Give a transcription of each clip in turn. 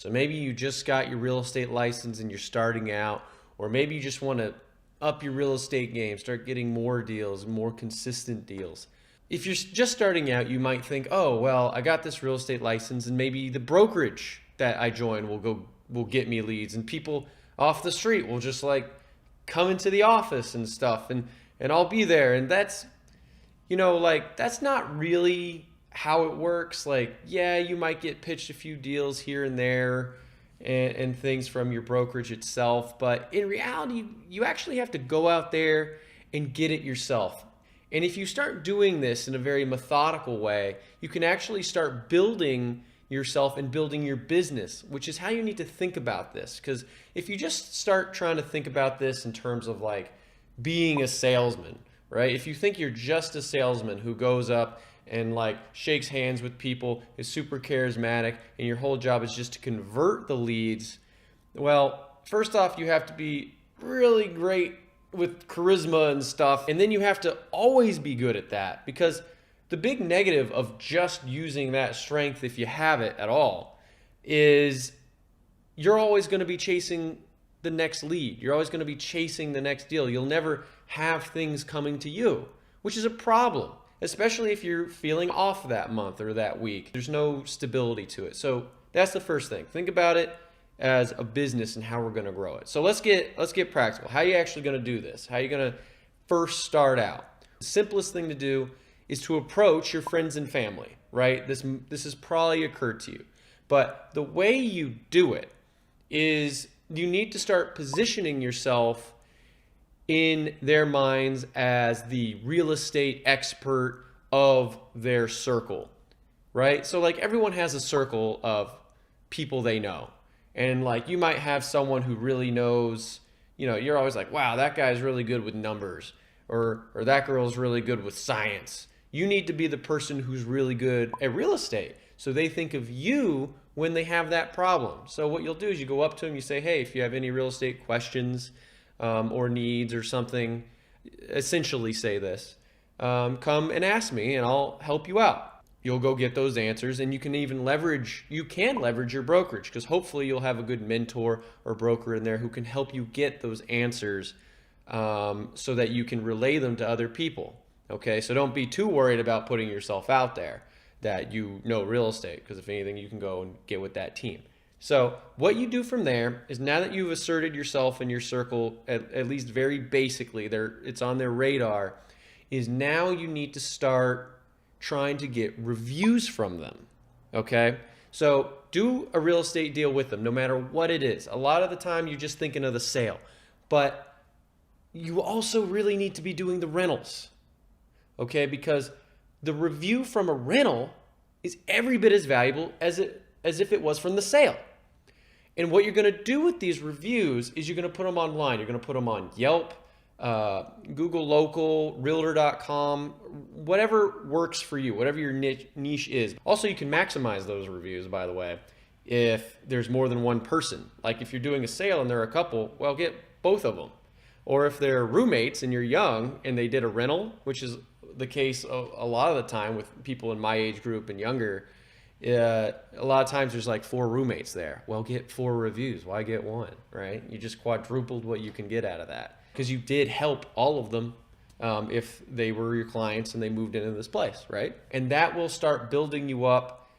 So maybe you just got your real estate license and you're starting out, or maybe you just want to up your real estate game, start getting more deals, more consistent deals. If you're just starting out, you might think, oh, well, I got this real estate license and maybe the brokerage that I join will get me leads, and people off the street will just like come into the office and stuff, and I'll be there. And that's, like that's not really how it works. Like, yeah, you might get pitched a few deals here and there and things from your brokerage itself, but in reality, you actually have to go out there and get it yourself. And if you start doing this in a very methodical way, you can actually start building yourself and building your business, which is how you need to think about this. Because if you just start trying to think about this in terms of like being a salesman, right? If you think you're just a salesman who goes up and like shakes hands with people, is super charismatic, and your whole job is just to convert the leads, well, first off, you have to be really great with charisma and stuff, and then you have to always be good at that, because the big negative of just using that strength, if you have it at all, is you're always going to be chasing the next lead. You're always going to be chasing the next deal. You'll never have things coming to you, which is a problem, especially if you're feeling off that month or that week. There's no stability to it. So that's the first thing. Think about it as a business and how we're going to grow it. So let's get practical. How are you actually going to do this? How are you going to first start out? The simplest thing to do is to approach your friends and family, right? This has probably occurred to you. But the way you do it is you need to start positioning yourself in their minds as the real estate expert of their circle, right? So like everyone has a circle of people they know. And like you might have someone who really knows, you're always like, wow, that guy's really good with numbers, or that girl's really good with science. You need to be the person who's really good at real estate. So they think of you when they have that problem. So what you'll do is you go up to them, you say, hey, if you have any real estate questions or needs or something, essentially say this, come and ask me and I'll help you out. You'll go get those answers, and you can leverage your brokerage, because hopefully you'll have a good mentor or broker in there who can help you get those answers so that you can relay them to other people. Okay, so don't be too worried about putting yourself out there that you know real estate, because if anything, you can go and get with that team. So what you do from there is, now that you've asserted yourself in your circle, at least very basically, it's on their radar, is now you need to start trying to get reviews from them, okay? So do a real estate deal with them, no matter what it is. A lot of the time, you're just thinking of the sale, but you also really need to be doing the rentals, okay? Because the review from a rental is every bit as valuable as if it was from the sale. And what you're going to do with these reviews is you're going to put them online. You're going to put them on Yelp, Google Local, Realtor.com, whatever works for you, whatever your niche is. Also, you can maximize those reviews, by the way, if there's more than one person. Like if you're doing a sale and there are a couple, well, get both of them. Or if they're roommates and you're young and they did a rental, which is the case a lot of the time with people in my age group and younger, a lot of times there's like 4 roommates there. Well, get 4 reviews. Why get 1, right? You just quadrupled what you can get out of that, because you did help all of them if they were your clients and they moved into this place, right? And that will start building you up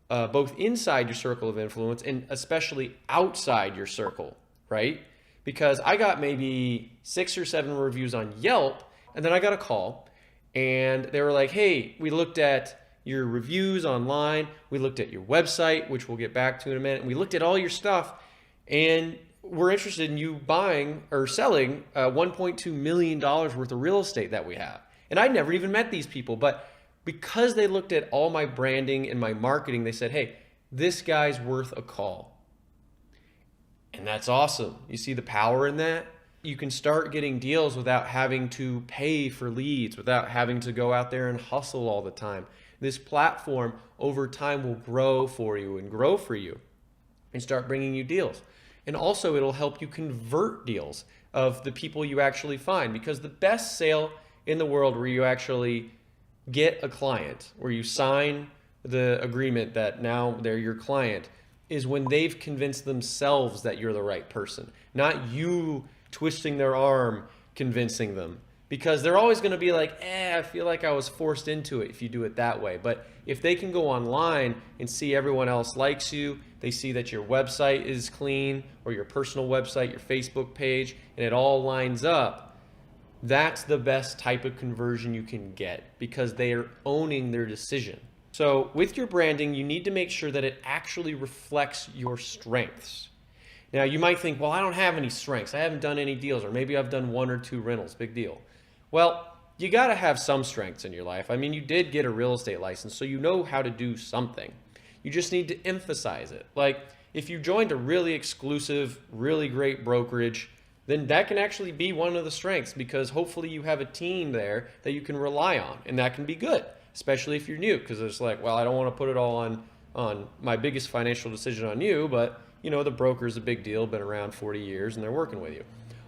both inside your circle of influence and especially outside your circle, right? Because I got maybe 6 or 7 reviews on Yelp, and then I got a call and they were like, hey, we looked at your reviews online, we looked at your website, which we'll get back to in a minute, and we looked at all your stuff, and we're interested in you buying or selling $1.2 million worth of real estate that we have. And I'd never even met these people, but because they looked at all my branding and my marketing, they said, hey, this guy's worth a call. And that's awesome. You see the power in that? You can start getting deals without having to pay for leads, without having to go out there and hustle all the time. This platform over time will grow for you and grow for you and start bringing you deals. And also it'll help you convert deals of the people you actually find, because the best sale in the world where you actually get a client, where you sign the agreement that now they're your client, is when they've convinced themselves that you're the right person, not you twisting their arm convincing them. Because they're always going to be like, I feel like I was forced into it if you do it that way. But if they can go online and see everyone else likes you, they see that your website is clean, or your personal website, your Facebook page, and it all lines up, that's the best type of conversion you can get, because they are owning their decision. So with your branding, you need to make sure that it actually reflects your strengths. Now you might think, well, I don't have any strengths. I haven't done any deals, or maybe I've done 1 or 2 rentals, big deal. Well, you got to have some strengths in your life. I mean, you did get a real estate license, so you know how to do something. You just need to emphasize it. Like if you joined a really exclusive, really great brokerage, then that can actually be one of the strengths, because hopefully you have a team there that you can rely on, and that can be good, especially if you're new, because it's like, well, I don't want to put it all on my biggest financial decision on you, but you know, the broker's a big deal, been around 40 years and they're working with you.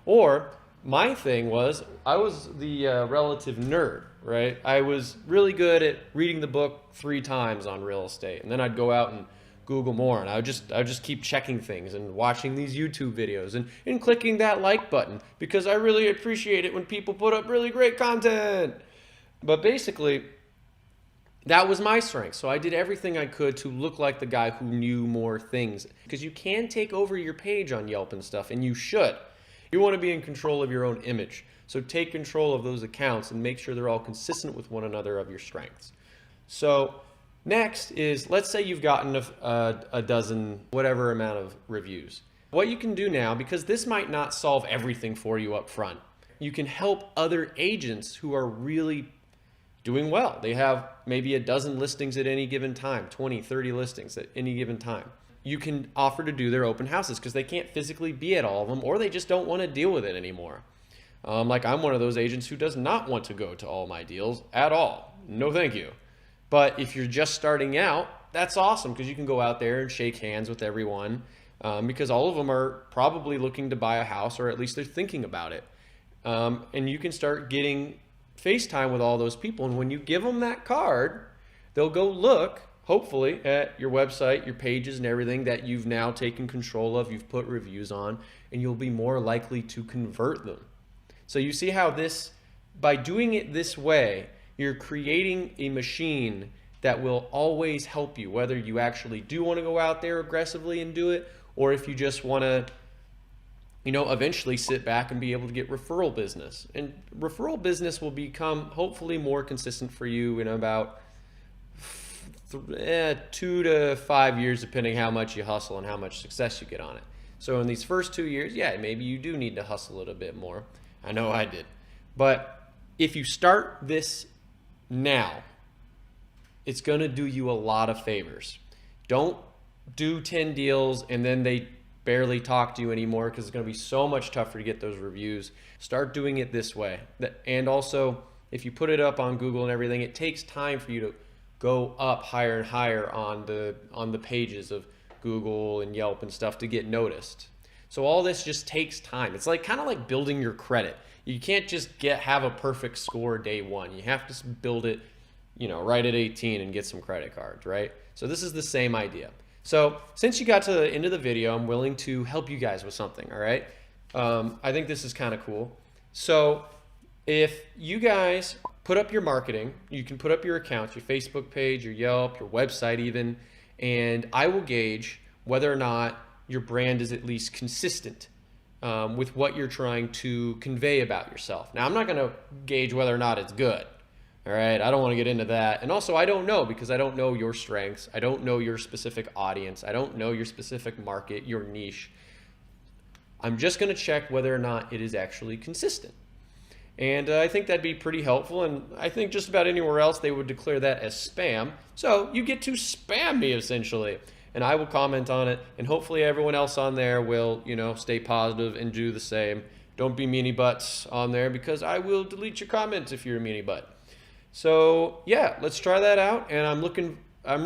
Or my thing was, I was the relative nerd, right? I was really good at reading the book 3 times on real estate, and then I'd go out and Google more, and I would just keep checking things and watching these YouTube videos and clicking that like button, because I really appreciate it when people put up really great content. But basically, that was my strength. So I did everything I could to look like the guy who knew more things, because you can take over your page on Yelp and stuff, and you should. You want to be in control of your own image. So take control of those accounts and make sure they're all consistent with one another of your strengths. So next is, let's say you've gotten a dozen, whatever amount of reviews. What you can do now, because this might not solve everything for you up front, you can help other agents who are really doing well. They have maybe a dozen listings at any given time, 20, 30 listings at any given time. You can offer to do their open houses, because they can't physically be at all of them, or they just don't want to deal with it anymore. Like I'm one of those agents who does not want to go to all my deals at all. No, thank you. But if you're just starting out, that's awesome, because you can go out there and shake hands with everyone, because all of them are probably looking to buy a house, or at least they're thinking about it. And you can start getting FaceTime with all those people. And when you give them that card, they'll go look, hopefully, at your website, your pages and everything that you've now taken control of, you've put reviews on, and you'll be more likely to convert them. So you see how this, by doing it this way, you're creating a machine that will always help you, whether you actually do want to go out there aggressively and do it, or if you just want to, you know, eventually sit back and be able to get referral business. And referral business will become hopefully more consistent for you in about 2 to 5 years, depending how much you hustle and how much success you get on it. So in these first 2 years, yeah, maybe you do need to hustle it a bit more. I know I did. But if you start this now, it's going to do you a lot of favors. Don't do 10 deals and then they barely talk to you anymore, because it's going to be so much tougher to get those reviews. Start doing it this way. And also, if you put it up on Google and everything, it takes time for you to go up higher and higher on the pages of Google and Yelp and stuff to get noticed. So all this just takes time. It's like kind of like building your credit. You can't just have a perfect score day one. You have to build it, you know, right at 18 and get some credit cards, right? So this is the same idea. So since you got to the end of the video, I'm willing to help you guys with something, all right? I think this is kind of cool. So if you guys put up your marketing, you can put up your accounts, your Facebook page, your Yelp, your website even, and I will gauge whether or not your brand is at least consistent with what you're trying to convey about yourself. Now, I'm not going to gauge whether or not it's good. All right, I don't want to get into that. And also, I don't know, because I don't know your strengths. I don't know your specific audience. I don't know your specific market, your niche. I'm just going to check whether or not it is actually consistent. And I think that'd be pretty helpful. And I think just about anywhere else, they would declare that as spam. So you get to spam me, essentially. And I will comment on it. And hopefully everyone else on there will, you know, stay positive and do the same. Don't be meanie butts on there, because I will delete your comments if you're a meanie butt. So yeah, let's try that out, and I'm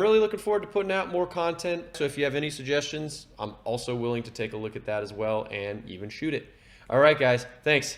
really looking forward to putting out more content. So if you have any suggestions, I'm also willing to take a look at that as well and even shoot it. All right, guys, thanks.